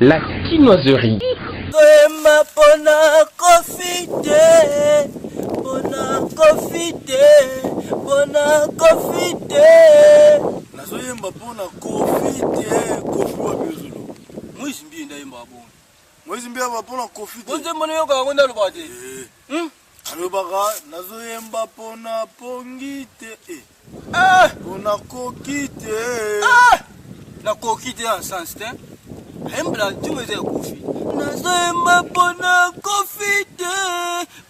La chinoiserie. Rema pona kofite, pona kofite, pona kofite. Nazoyemba pona kofite, kofi wa bezolo. Mwisi mbi ndayemba bon. Mwisi mbi aba pona kofite. Bonze mone yoka ngonda lobate. Alobaka nazoyemba pona pongite. Pona kokite. Na kokite en sens te. Embla tu me dis kofi. Nazoyemba pona kofite,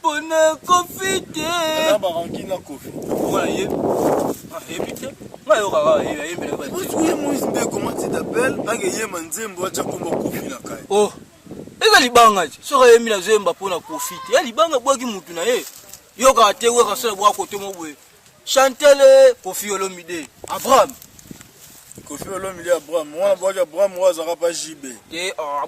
pona kofite. Na barankina kofi. Voilà ye. Ebite. Ma yoka yembela ba. Pourquoi mwisi mbi comment tu t'appelles? Angeyema nzembo acha komba kofi na kai. Oh. Eza libanga je. Soka yemi nazoyemba pona kofite. Ya libanga bwaki mutu na ye. Yoka atewe kasala bwa kote mobwe. Chantele Kofi Olomide. Abraham. Kofi Olomide Abraham. Moi boka Abraham wa zaka pa JB.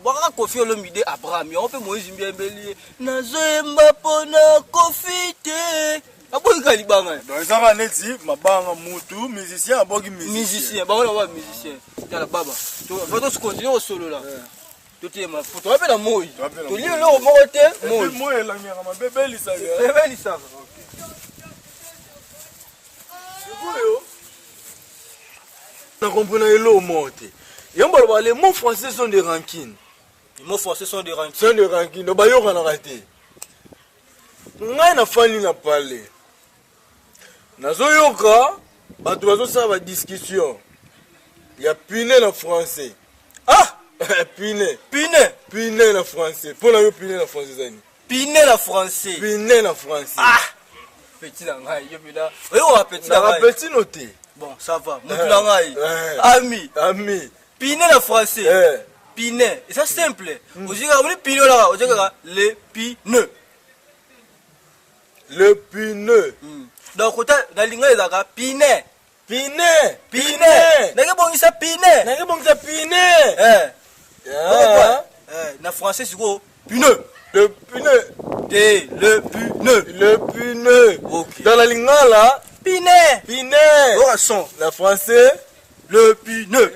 Boka Kofi Olomide Abraham. Yo pe Moïse Mbiembeli. Nazoyemba pona kofite. Aboki ka libanga. Donc ça neti mabanga mutu musicien aboki musicien. Ba on va musicien. Yala baba. Tu vas se continuer au solo là. Tout est ma photo. Rappelle la moi. Tu lis le moté. Moi. Moi la mère ma bébé Lisa. Bébé Lisa. On comprend le mot. Les mots français sont des rankines. Les mots français sont des rankines. Sont des rankines. Donc, il y a raté. Ngai na fani na parler. Nazo yoka, bato bazo sa ba discussion. Il y a piné na français. Ah, piné. Piné na français. Pour la piné na français zani. Piné na français. Piné na français. Ah. Petit na ngai, yo bila. Oyo petit na ngai. Petit noté. Bon, ça va. Mutu na ngai. Ami. Piné na français. Piné. Et ça simple. Ozika on piné là, ozika les pineux. Le pineux. Donc kota na linga ezaka piné. Piné. Nake bongisa piné. Na français c'est quoi? Pineux. Le pineux. Le pineux. Ok. Dans la lingala, piné. Oh, son. La français, le pineux.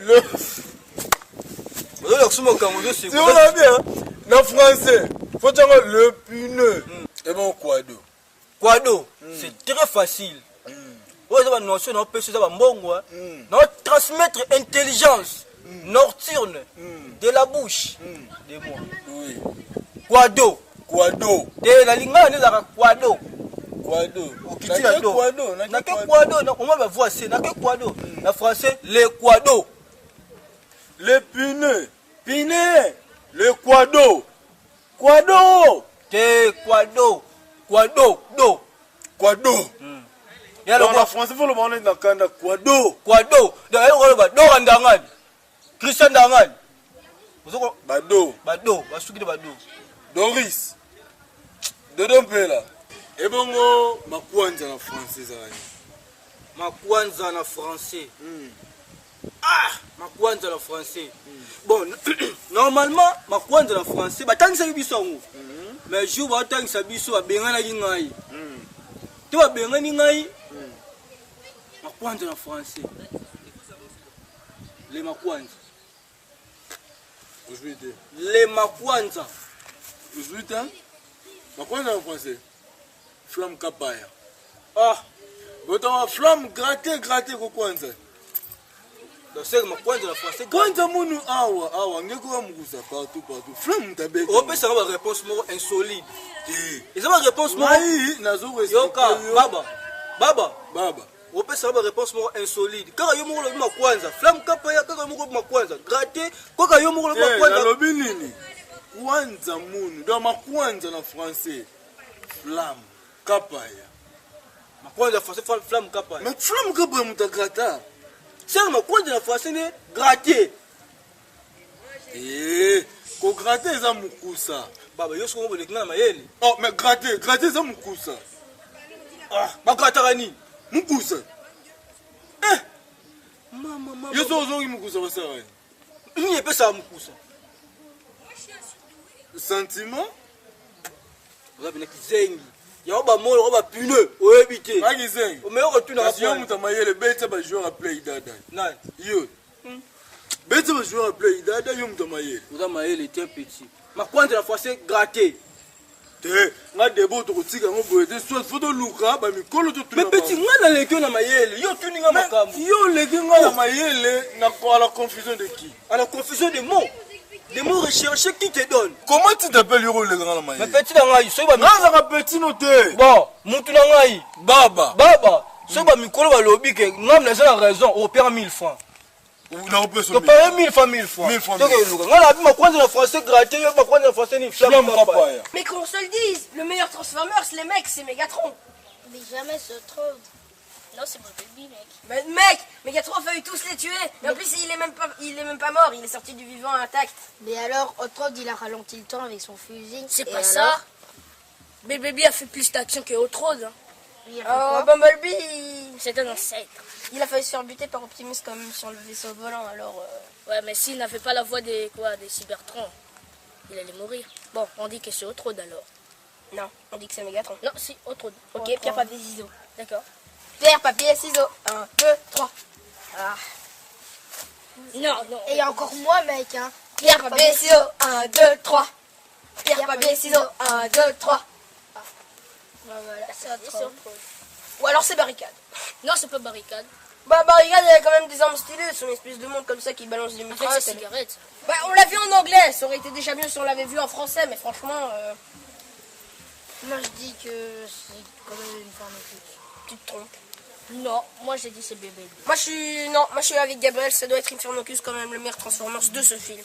Tu vois bien, la français, faut dire le pineux. Et bon, Quado, c'est très facile. Ouais, ça va notion, on peut se faire bon, transmettre intelligence nocturne de la bouche de moi. Oui. Quado. De la lingue, on est à quado. N'a que quado. On va voir c'est n'a que quado. La français, le quado. Le pineux. Le quado. Te quado. Dans la français, il faut le demander dans le Canada. Quado. Donc, do randangan. Christian dangan. Bado. Basuki de Bado. Doris. Dodon Pela. Et bon, ma kwanza na français zani. Makwanza na français. Makwanza na français. Bon, normalement, makwanza na français, batangisa biso ngo. Mais jour batangisa biso babengana ngai. Tu vas bengani ngai. Makwanza na français. Les makwanza. Les makwanza. Makwanza en français. Flamme kapaya. Ah. Flamme gratter ko kwanza. Donc c'est makwanza na français. Kwanza munu awa ngeko wa mugusa partout. Flamme tabeka. On peut savoir la réponse mot insolite. Et ça va réponse mot. Nazo Yoka baba. On peut savoir la réponse mot insolite. Quand yo moko lo makwanza, flamme kapaya quand yo moko makwanza, gratter quand yo moko lo makwanza. Lobi nini? Kwanza munu. Donc makwanza na français. Flamme kapaya. Makwanza français flamme kapaya. Mais flamme kapaya mutagrata. C'est makwanza na français ne gratter. Ko gratter za mukusa. Baba yo soko bo lekina mayele. Oh mais gratter za mukusa. Ba gratter ni. Mukusa. Mama. Yo so zo mukusa basara. Ni pesa mukusa. Sentiment? Vous avez kizengi. Ya ba molo ba pineux, oyebite. Ba kizengi. O meyo ko tuna yo mutamayele beta ba joueur à play dada. Nani? Yo. bete bajoueur appelé idada yo mutu mayele Oza mayele était un petit. Makwanda la français gratté. te nga debo tokotika yango boye te soit fo toluka bamikolo Mais petit, moi na lekio na mayele, yo tuni nga makambo. yo oleki nga na mayele à la confusion de qui? À la confusion des mots. Des mots recherchés qui te donnent. Comment tu t'appelles yo oleka nga na Mais mayele? petit na ngai, soki ba nazaka petit no te bon, mutu na ngai. baba Baba, soki ba mikolo ba lobi ke ngam na za raison, on perd 1000 francs. nakopeso Tu payes 1000 francs, 1000 francs. 1000 francs. Donc nga na bi makwanda na français gratté, yo makwanda na français ni flamme papaya. Mais qu'on se le dise, le meilleur Transformers, les mecs, c'est Megatron. Mais jamais se trompe. Non, c'est mon baby, mec. Mais mec, Megatron a failli tous les tuer. Mais en plus, il est même pas mort, il est sorti du vivant intact. Mais alors, Hot il a ralenti le temps avec son fusil. C'est Et pas alors ça. Mais Baby a fait plus d'action que Hot Rod. Hein. Il a fait quoi Bumblebee, C'est un ancêtre. il a failli se faire buter par Optimus quand même sur le vaisseau volant, alors... Ouais, mais s'il n'avait pas la voix des Cybertrons, il allait mourir. Bon, on dit que c'est Hot Rod alors. Non, on dit que c'est Megatron. Non, si, Hot Rod. Ok, pierre, papier, ciseaux. D'accord. Pierre, papier, ciseaux. 1, 2, 3. Ah. Non, non. Et encore moi, mec, hein. Pierre, papier, ciseaux. 1, 2, 3. Pierre, papier, ciseaux. 1, 2, 3. Bah voilà, C'est Hot Rod. Ou alors c'est barricade. Non, c'est pas barricade. Bah, barricade, elle a quand même des armes stylées. C'est une espèce de monde comme ça qui balance des Avec mitraillettes. sa cigarette. Bah, on l'a vu en anglais. Ça aurait été déjà mieux si on l'avait vu en français, mais franchement, Moi, je dis que c'est quand même une femme occulte. tu te trompes. Non, moi j'ai dit c'est Bébé. Moi, je suis avec Gabriel. Ça doit être Infernocus quand même, le meilleur Transformers de ce film.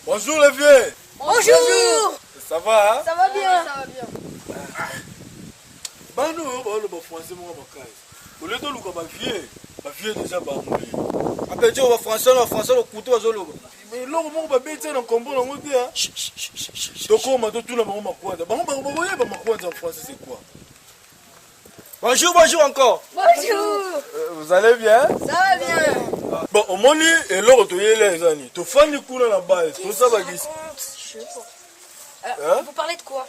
Bonjour les vieux. Bonjour. Ça va hein? Ça va bien. bano baloba français moko makasi ole toluka bavie déjà bangolais apeti oyo bafrançais na bafrançais lokutu bazoloba eloko moko babeti na nkombo nango te tokoma totuna bango makwanda bango bakoyeba makwanda en français c'est quoi? bonjour bonjour encore Bonjour. Vous allez bien? Ça va bien. Bon omoni eloko toyela ezani tofandi kuna na base tosala gisi Je sais pas. Hein? Vous parlez de quoi?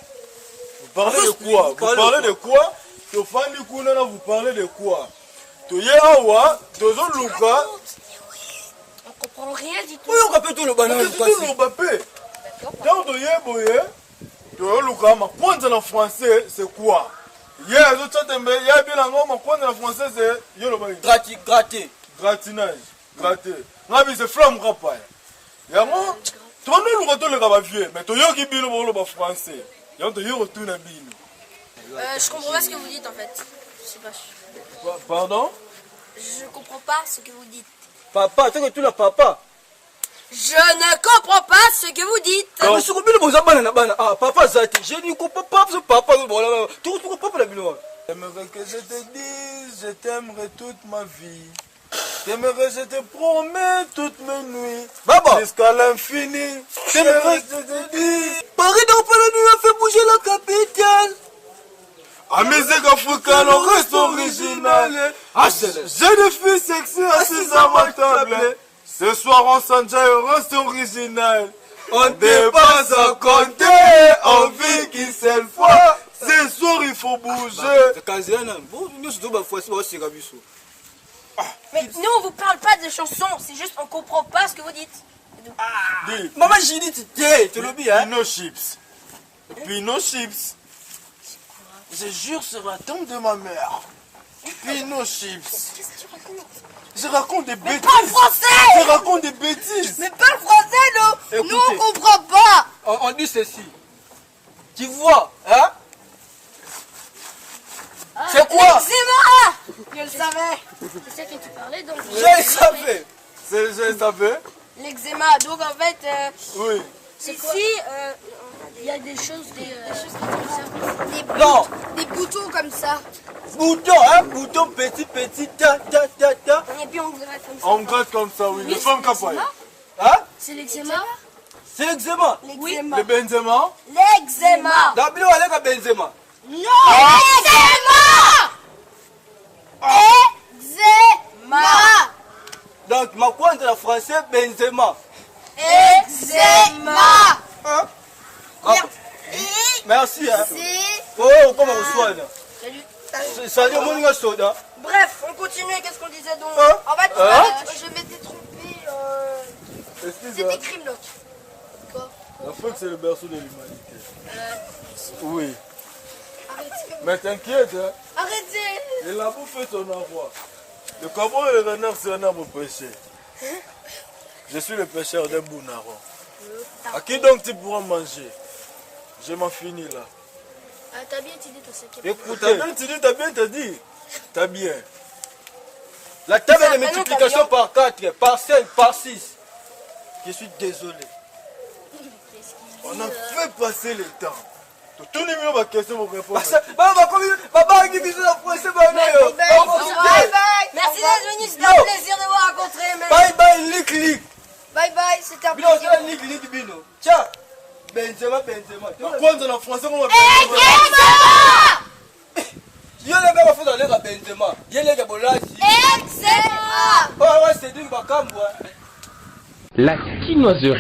Vous parlez de quoi? Vous parlez de quoi? Tofandi kuna na vous parlez de quoi? Toye awa tozoluka On comprend rien du tout. oyo kape toloba na toloba pe ntango toye boye tozoluka makwanda na français c'est quoi? Ye azotia tembe ye bien nango makwanda na français c'est yo loba gratter gratinage gratte ngabi c'est flamme rapaya yango tondoluka toleka bavie mais toyoki bino boloba français yango toye kotuna bino. Je comprends pas ce que vous dites en fait. Je sais pas. Pardon? Je comprends pas ce que vous dites. papa toke tuna papa Je ne comprends pas ce que vous dites. soko bino boza bana na bana ah papa zati je ne comprends pas ce papa voilà tuko papa na bino J'aimerais que je te dise, je t'aimerai toute ma vie. J'aimerais, je te promets toutes mes nuits. Baba Jusqu'à l'infini. J'aimerais que je te dise. Paris n'a pas la nuit a fait bouger la capitale. À musique africaine, on reste original. J'ai des filles sexy assises à ma table. Ce soir, on s'enjaille, on reste original. On dépasse à compter, on vit qu'une seule fois. Ce soir, il faut bouger. Mais nous, on vous parle pas de chansons, c'est juste on comprend pas ce que vous dites. Dis, Maman, j'ai dit, tu le dis, hein? Pino chips. Pino chips. Je jure sur la tombe de ma mère. Pino chips. Je raconte des bêtises. Pas le français. Je raconte des bêtises. Mais pas le français, non. Écoutez. Nous, on comprend pas. On dit ceci. Tu vois, hein? C'est quoi? L'eczéma. Je le savais. C'est ça que tu parlais donc. Je le savais. Je savais. L'eczéma. Donc en fait, Oui. ici, Il y a des choses comme ça. Non. des boutons comme ça. Bouton, hein? Bouton petit, petit, ta, ta, ta, ta. Et puis on gratte comme ça. On gratte comme ça, oui. Les femmes capailles. Hein? C'est l'eczéma. C'est l'eczéma. L'eczéma. Le Benzema. L'eczéma. D'abord, avec un Benzema. Non. Eczéma. Eczéma. Donc, ma pointe en français, Benzema. Eczéma. Hein? Ah, merci, hein? C'est... Oh, comment on soigne? Salut. Salut, mon gars, soda. Bref, on continue. Qu'est-ce qu'on disait donc? Hein? En fait, Hein? je m'étais trompé. Excuse, C'est hein. des crimes, donc. Quoi? L'Afrique, c'est le berceau de l'humanité. Oui. Arrêtez. Mais t'inquiète, hein. Arrêtez. Le labo fait son envoi. Le corbeau et le renard, c'est un arbre pêché. Je suis le pêcheur d'un bounaron. À qui donc tu pourras manger? Je m'en finis là. Ah, t'as bien dit ton cinquième. T'as Écoutez, bien, tu dis, t'as bien, t'as dit. T'as bien. la table Ça, de maintenant, multiplication t'as par 4, par 5, par 6. Je suis désolé. On a fait passer le temps. Tout le monde va question pour répondre. Babangi biso na français bana yo. Bye bye. Merci d'être venu, c'était un plaisir de vous rencontrer. Mais... Bye bye lik lik. Bye bye, c'était un Bino plaisir. ça lik lik bino. Tiens. Benzema. Kwanza na français, comment Yele baba faut aller à Benzema. Yele ke bolasi. Excellent. Ouais, c'est d'une bakambwa. La chinoiserie.